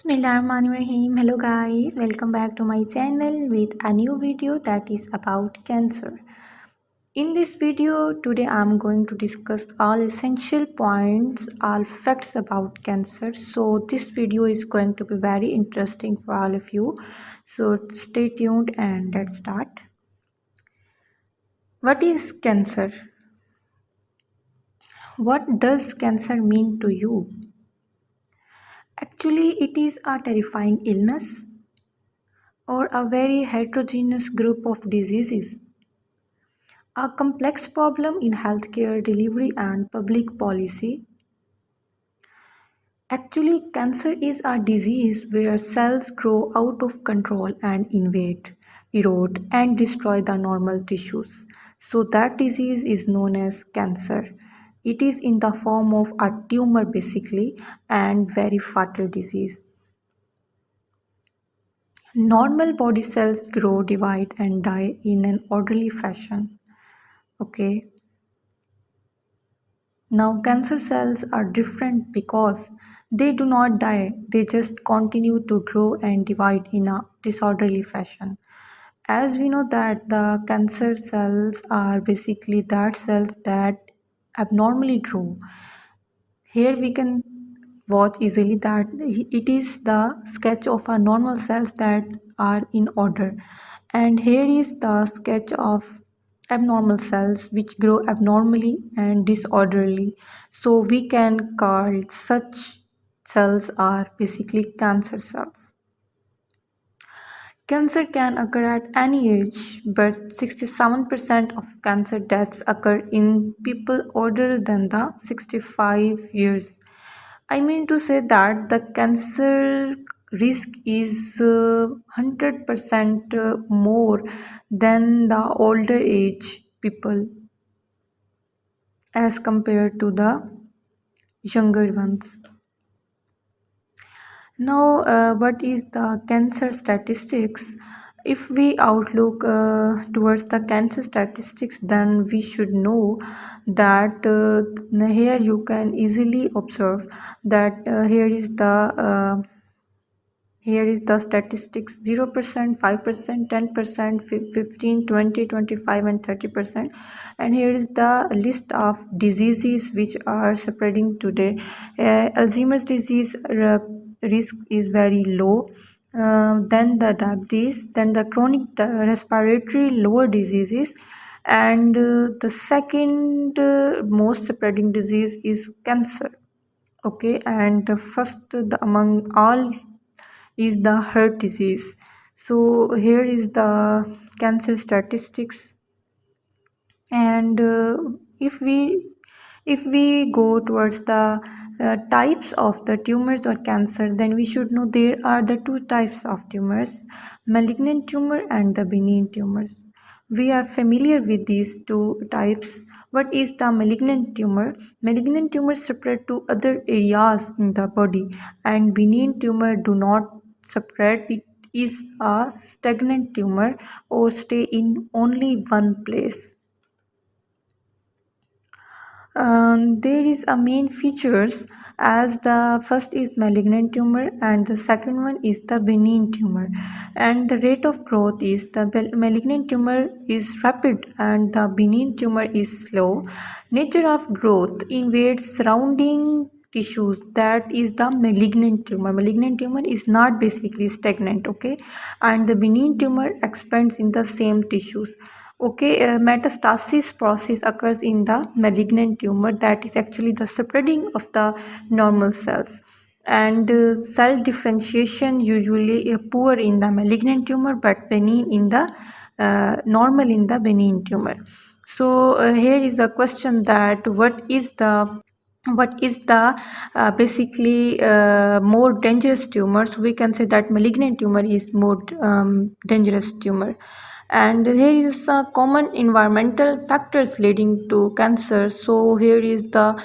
Bismillahirrahmanirrahim. Hello guys, welcome back to my channel with a new video that is about cancer. In this video today I'm going to discuss all essential points, all facts about cancer. So this video is going to be very interesting for all of you. So stay tuned and let's start. What is cancer? What does cancer mean to you? Actually, it is a terrifying illness or a very heterogeneous group of diseases, a complex problem in healthcare delivery and public policy. Actually, cancer is a disease where cells grow out of control and invade, erode, and destroy the normal tissues. So, that disease is known as cancer. It is in the form of a tumor basically and very fatal disease. Normal body cells grow, divide, and die in an orderly fashion. Okay. Now, cancer cells are different because they do not die, they just continue to grow and divide in a disorderly fashion. As we know that the cancer cells are basically that cells that abnormally grow. Here we can watch easily that it is the sketch of a normal cells that are in order, and here is the sketch of abnormal cells which grow abnormally and disorderly. So we can call such cells are basically cancer cells. Cancer can occur at any age, but 67% of cancer deaths occur in people older than the 65 years. I mean to say that the cancer risk is 100% more than the older age people as compared to the younger ones. Now, what is the cancer statistics? If we outlook towards the cancer statistics, then we should know that here you can easily observe that here is the statistics 0%, 5%, 10%, 15, 20, 25, and 30%. And here is the list of diseases which are spreading today. Alzheimer's disease risk is very low. Then the diabetes, then the chronic respiratory lower diseases, and the second most spreading disease is cancer. Okay, and the first among all is the heart disease. So here is the cancer statistics, and if we go towards the types of the tumors or cancer, then we should know there are the two types of tumors, malignant tumor and the benign tumors. We are familiar with these two types. What is the malignant tumor? Malignant tumors spread to other areas in the body, and benign tumor do not spread. It is a stagnant tumor or stay in only one place. There is a main features, as the first is malignant tumor and the second one is the benign tumor, and the rate of growth is the malignant tumor is rapid and the benign tumor is slow. Nature of growth invades surrounding tissues, that is the malignant tumor is not basically stagnant, okay, and the benign tumor expands in the same tissues. Okay, metastasis process occurs in the malignant tumor, that is actually the spreading of the normal cells, and cell differentiation usually poor in the malignant tumor but benign in the normal in the benign tumor. So here is the question that what is the basically more dangerous tumors. We can say that malignant tumor is more dangerous tumor. And here is the common environmental factors leading to cancer. So here is the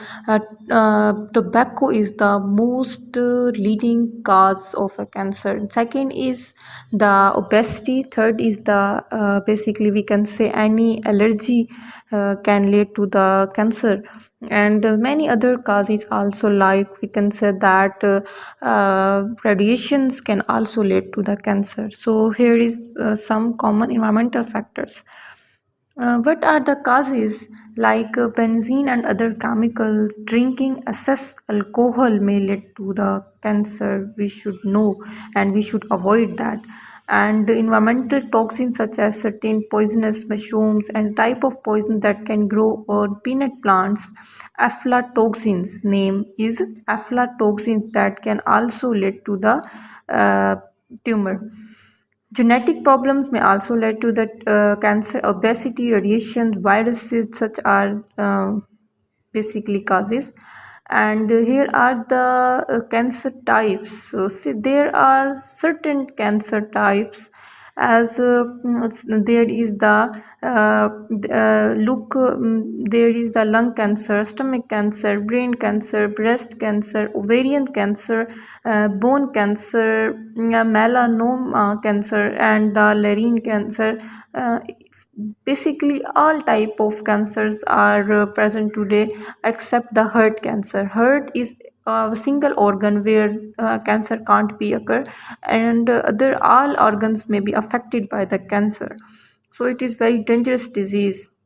tobacco is the most leading cause of a cancer. Second is the obesity. Third is the basically we can say any allergy can lead to the cancer. And many other causes also, like we can say that radiations can also lead to the cancer. So here is some common environmental factors. What are the causes? Like benzene and other chemicals, drinking excess alcohol may lead to the cancer. We should know and we should avoid that. And environmental toxins such as certain poisonous mushrooms and type of poison that can grow on peanut plants, aflatoxins, name is aflatoxins, that can also lead to the tumor. Genetic problems may also lead to the cancer. Obesity, radiation, viruses such are basically causes. And here are the cancer types. So see, there are certain cancer types, as there is the there is the lung cancer, stomach cancer, brain cancer, breast cancer, ovarian cancer, bone cancer, melanoma cancer, and the larynx cancer. Basically all type of cancers are present today, except the heart cancer. Heart is a single organ where cancer can't be occur, and other all organs may be affected by the cancer. So it is very dangerous disease.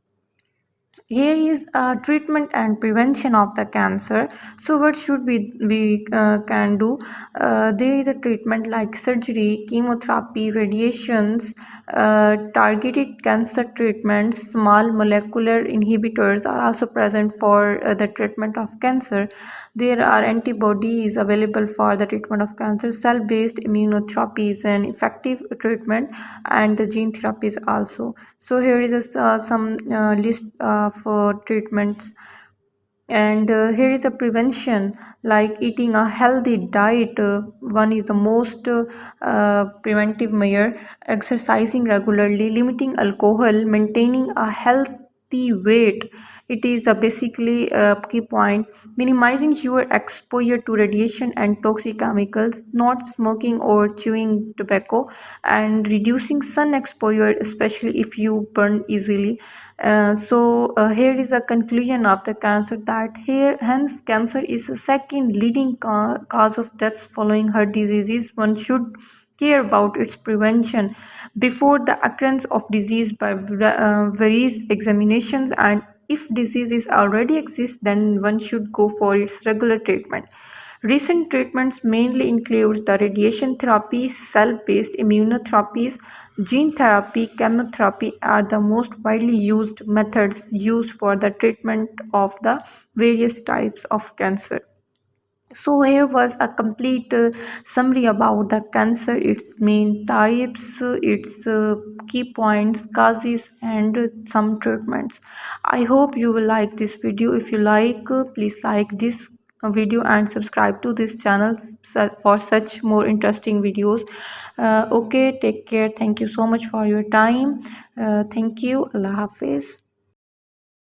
Here is treatment and prevention of the cancer. So what should we can do? There is a treatment like surgery, chemotherapy, radiations, targeted cancer treatments. Small molecular inhibitors are also present for the treatment of cancer. There are antibodies available for the treatment of cancer. Cell-based immunotherapy is an effective treatment, and the gene therapies also. So here is some list of treatments. And here is a prevention, like eating a healthy diet. One is the most preventive measure. Exercising regularly, limiting alcohol, maintaining a healthy weight, it is basically a key point. Minimizing your exposure to radiation and toxic chemicals, not smoking or chewing tobacco, and reducing sun exposure, especially if you burn easily. Here is a conclusion of the cancer, that here hence cancer is the second leading cause of deaths following heart diseases. One should care about its prevention before the occurrence of disease by various examinations, and if diseases already exist, then one should go for its regular treatment. Recent treatments mainly include the radiation therapy, cell-based immunotherapies, gene therapy, chemotherapy are the most widely used methods used for the treatment of the various types of cancer. So here was a complete summary about the cancer, its main types, its key points, causes, and some treatments. I hope you will like this video. If you like, please like this video and subscribe to this channel for such more interesting videos. Okay, take care. Thank you so much for your time. Thank you. Allah Hafiz.